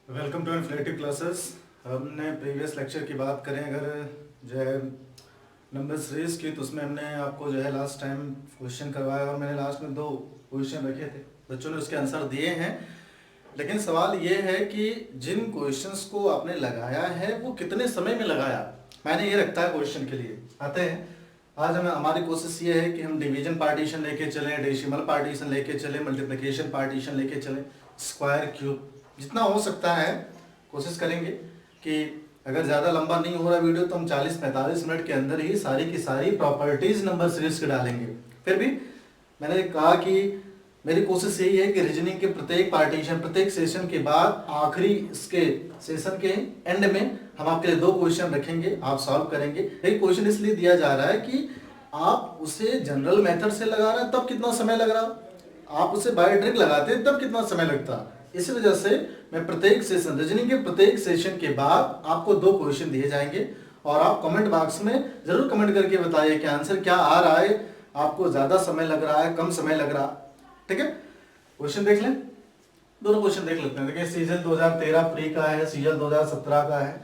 Welcome to inflative classes. हमने previous lecture की बात करें अगर जो है नंबर सीरीज की, तो उसमें हमने आपको जो है लास्ट टाइम क्वेश्चन करवाया और मैंने लास्ट में 2 क्वेश्चन रखे थे। बच्चों ने उसके आंसर दिए हैं, लेकिन सवाल ये है कि जिन क्वेश्चंस को आपने लगाया है वो कितने समय में लगाया, मैंने ये रखता है क्वेश्चन के लिए। आते हैं, आज हमारी कोशिश ये है कि हम डिवीजन पार्टीशन लेके चलें, डेसिमल पार्टीशन लेके चलें, मल्टीप्लिकेशन पार्टीशन लेके चलें, स्क्वायर क्यूब, जितना हो सकता है कोशिश करेंगे कि अगर ज़्यादा लंबा नहीं हो रहा वीडियो तो हम 40-45 मिनट के अंदर ही सारी की सारी प्रॉपर्टीज नंबर सीरीज के डालेंगे। फिर भी मैंने कहा कि मेरी कोशिश यही है कि रीजनिंग के प्रत्येक पार्टीशन, प्रत्येक सेशन के बाद आखिरी इसके सेशन के एंड में हम आपके लिए 2 क्वेश्चन रखेंगे, आप सॉल्व करेंगे। एक क्वेश्चन इसलिए दिया जा रहा है कि आप उसे जनरल मेथड से लगा रहे हैं तब कितना समय लग रहा, आप उसे बाय ट्रिक लगाते तब कितना समय लगता। इसी वजह से मैं प्रत्येक सेशन, रीजनिंग के प्रत्येक सेशन के बाद आपको 2 क्वेश्चन दिए जाएंगे और आप कमेंट बॉक्स में जरूर कमेंट करके बताइए कि आंसर क्या आ रहा है, आपको ज्यादा समय लग रहा है, कम समय लग रहा। ठीक है, क्वेश्चन देख लें, दोनों क्वेश्चन देख लेते हैं। देखिए, सीजन 2013 प्री का है, सीजन 2017 का है।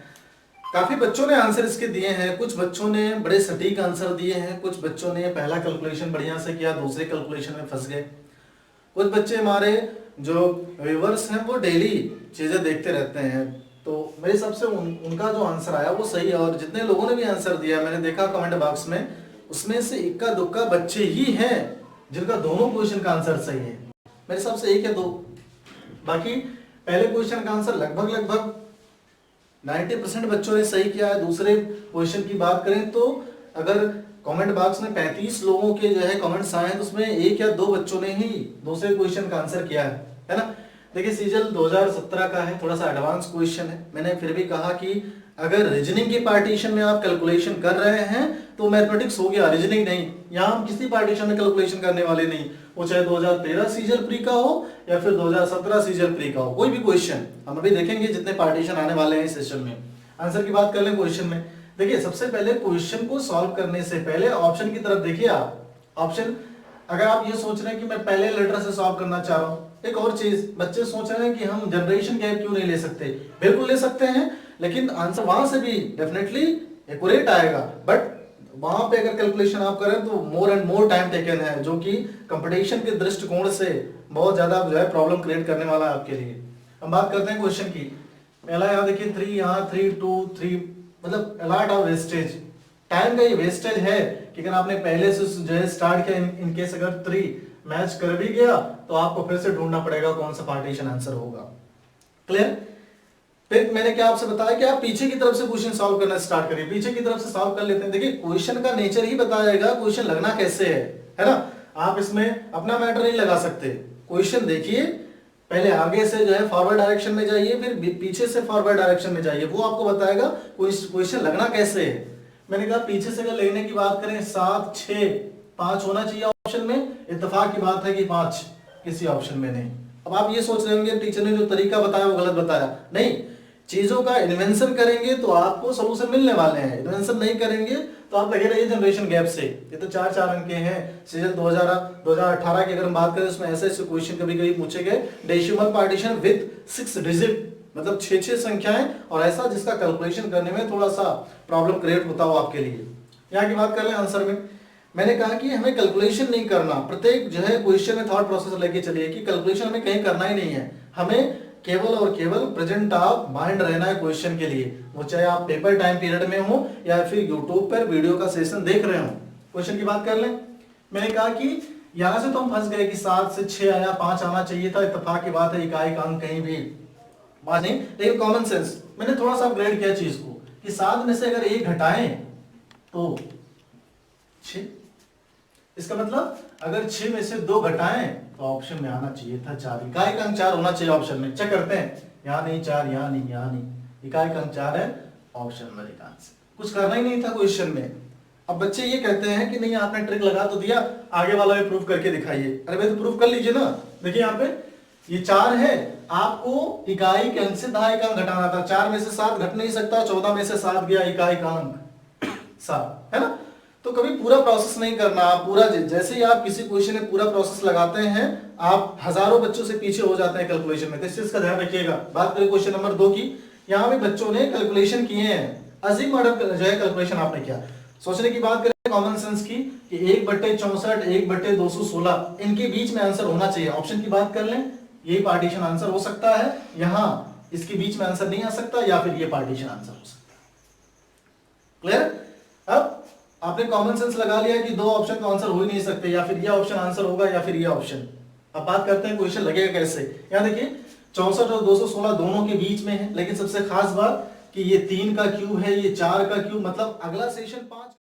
काफी बच्चों ने आंसर इसके दिए हैं, कुछ बच्चों ने बड़े सटीक आंसर दिए हैं, कुछ बच्चों ने पहला कैलकुलेशन बढ़िया से किया, दूसरे कैलकुलेशन में फंस गए। कुछ बच्चे हमारे जो व्यूअर्स हैं वो डेली चीजें देखते रहते हैं, तो मेरे हिसाब से उनका जो आंसर आया वो सही है। और जितने लोगों ने भी आंसर दिया मैंने देखा कमेंट बॉक्स में, उसमें से इक्का दुक्का बच्चे ही हैं जिनका दोनों क्वेश्चन का आंसर सही है। मेरे हिसाब से 1 या 2, बाकी पहले क्वेश्चन का आंसर लगभग 90% बच्चों ने सही किया है। दूसरे क्वेश्चन की बात करें तो अगर कमेंट बॉक्स में 35 लोगों के जो है कमेंट्स आए हैं तो उसमें 1 या 2 बच्चों ने ही दूसरे क्वेश्चन का आंसर किया है ना। देखिए, सीजन 2017 का है, थोड़ा सा एडवांस क्वेश्चन है। मैंने फिर भी कहा कि अगर रीजनिंग के पार्टीशन में आप कैलकुलेशन कर रहे हैं तो मैथमेटिक्स हो गया, रीजनिंग नहीं। यहाँ हम किसी पार्टीशन में कैलकुलेशन करने वाले नहीं, वो चाहे 2013 सीजन प्री का हो या फिर 2017 सीजन प्री का हो, कोई भी क्वेश्चन हम अभी देखेंगे जितने पार्टीशन आने वाले हैं इस सेशन में। आंसर की बात कर लें क्वेश्चन में। देखिए, सबसे पहले क्वेश्चन को सॉल्व करने से पहले ऑप्शन की तरफ देखिए। आप ऑप्शन, अगर आप ये सोच रहे हैं कि मैं पहले लेटर से सॉल्व करना चाह रहा हूं, एक और चीज बच्चे सोच रहे हैं कि हम जनरेशन गैप क्यों नहीं ले सकते, बिल्कुल ले सकते हैं, लेकिन आंसर वहां से भी डेफिनेटली एक्यूरेट आएगा। बट वहां पे अगर कैलकुलेशन आप करें तो more and more time taken है, जो कि कंपटीशन के दृष्टिकोण से बहुत ज्यादा जो है प्रॉब्लम क्रिएट करने वाला है आपके लिए। हम बात करते हैं क्वेश्चन की। पहला यहाँ देखिए 3, यहाँ 3 2 3, मतलब अलॉट ऑफ वेस्टेज, टाइम का ये वेस्टेज है कि अगर आपने पहले से जो है स्टार्ट किया, इन केस अगर 3 मैच कर भी गया तो आपको फिर से ढूंढना पड़ेगा कौन सा पार्टीशन आंसर होगा। क्लियर? फिर मैंने क्या आपसे बताया कि आप पीछे की तरफ से क्वेश्चन सॉल्व करना स्टार्ट करिए, पीछे की तरफ से सॉल्व कर लेते हैं। देखिए, क्वेश्चन का नेचर ही बताएगा क्वेश्चन लगना कैसे है ना। आप इसमें अपना मैटर नहीं लगा सकते। क्वेश्चन देखिए, पहले आगे से जो है फॉरवर्ड डायरेक्शन में जाइए, फिर पीछे से फॉरवर्ड डायरेक्शन में जाइए, वो आपको बताएगा क्वेश्चन लगना कैसे है। मैंने कहा पीछे से अगर लेने की बात करें 7 6 5 होना चाहिए ऑप्शन में, इत्तेफाक की बात है कि 5 किसी ऑप्शन में नहीं। अब आप ये सोच रहे होंगे टीचर ने जो तरीका बताया वो गलत बताया, नहीं। चीजों का इन्वेंशन करेंगे तो आपको सोल्यूशन मिलने वाले हैं, इन्वेंशन नहीं करेंगे तो आप लगे रहिए जनरेशन गैप से। ये तो 4 अंक के हैं। सीजन 2018 की अगर हम बात करें उसमें ऐसे ऐसे क्वेश्चन कभी कभी पूछे गए, डेसिमल पार्टीशन विद 6 डिजिट, मतलब 6 संख्याएं, और ऐसा जिसका कैलकुलेशन करने में थोड़ा सा प्रॉब्लम क्रिएट होता हो आपके लिए। यहाँ की बात कर लें आंसर में, मैंने कहा कि हमें कैलकुलेशन नहीं करना, प्रत्येक जो है क्वेश्चन में थॉट प्रोसेस लेके चलिए कि कैलकुलेशन हमें कहीं करना ही नहीं है, हमें केवल और केवल प्रेजेंट ऑफ माइंड रहना है क्वेश्चन के लिए, वो चाहे आप पेपर टाइम पीरियड में हो या फिर यूट्यूब पर वीडियो का सेशन देख रहे हो। क्वेश्चन की बात कर लें, मैंने कहा कि यहां से तो हम फंस गए कि 7 से 6 आया, 5 आना चाहिए था, इत्तेफाक की बात है इकाई का अंक कहीं भी बात नहीं, लेकिन कॉमन सेंस मैंने थोड़ा सा अपग्रेड किया चीज को कि 7 में से अगर 1 घटाएं तो 6, इसका मतलब अगर 6 में से 2 घटाएं तो ऑप्शन में आना चाहिए था 4, इकाई का अंक 4 होना चाहिए ऑप्शन में। चेक करते हैं, यहाँ नहीं 4, यहाँ नहीं, यहाँ नहीं, इकाई का अंक 4 है ऑप्शन नंबर 1 आंसर। कुछ करना ही नहीं था क्वेश्चन में। अब बच्चे ये कहते हैं कि नहीं आपने ट्रिक लगा तो दिया, आगे वाला भी प्रूफ करके दिखाइए। अरे भाई तो प्रूफ कर लीजिए ना। देखिए यहाँ पे ये 4 है, आपको इकाई के अंक से दहाई का अंक घटाना था। 4 में से 7 घट नहीं सकता, 14 में से 7 गया, इकाई का अंक 7 है ना। तो कभी पूरा प्रोसेस नहीं करना। आप पूरा जैसे ही आप किसी क्वेश्चन में पूरा प्रोसेस लगाते हैं, आप हजारों बच्चों से पीछे हो जाते हैं कैलकुलेशन में। तो इस चीज का ध्यान रखिएगा। बात करें क्वेश्चन नंबर 2 की, यहाँ भी बच्चों ने कैलकुलेशन किए हैं, अजीब मॉडल जो है कैलकुलेशन आपने किया। सोचने की बात करें कॉमन सेंस की कि 1/64 1/216 इनके बीच में आंसर होना चाहिए। ऑप्शन की बात कर लें, यही पार्टीशन आंसर हो सकता है, यहां इसके बीच में आंसर नहीं आ सकता, या फिर ये पार्टीशन आंसर हो सकता है। क्लियर? अब आपने कॉमन सेंस लगा लिया कि दो ऑप्शन का आंसर हो ही नहीं सकते, या फिर ये ऑप्शन आंसर होगा या फिर ये ऑप्शन। अब बात करते हैं क्वेश्चन लगेगा कैसे। यहां देखिए 64 और 216 दोनों के बीच में है, लेकिन सबसे खास बात कि ये 3 का क्यूब है, ये 4 का क्यूब, मतलब अगला सेशन 5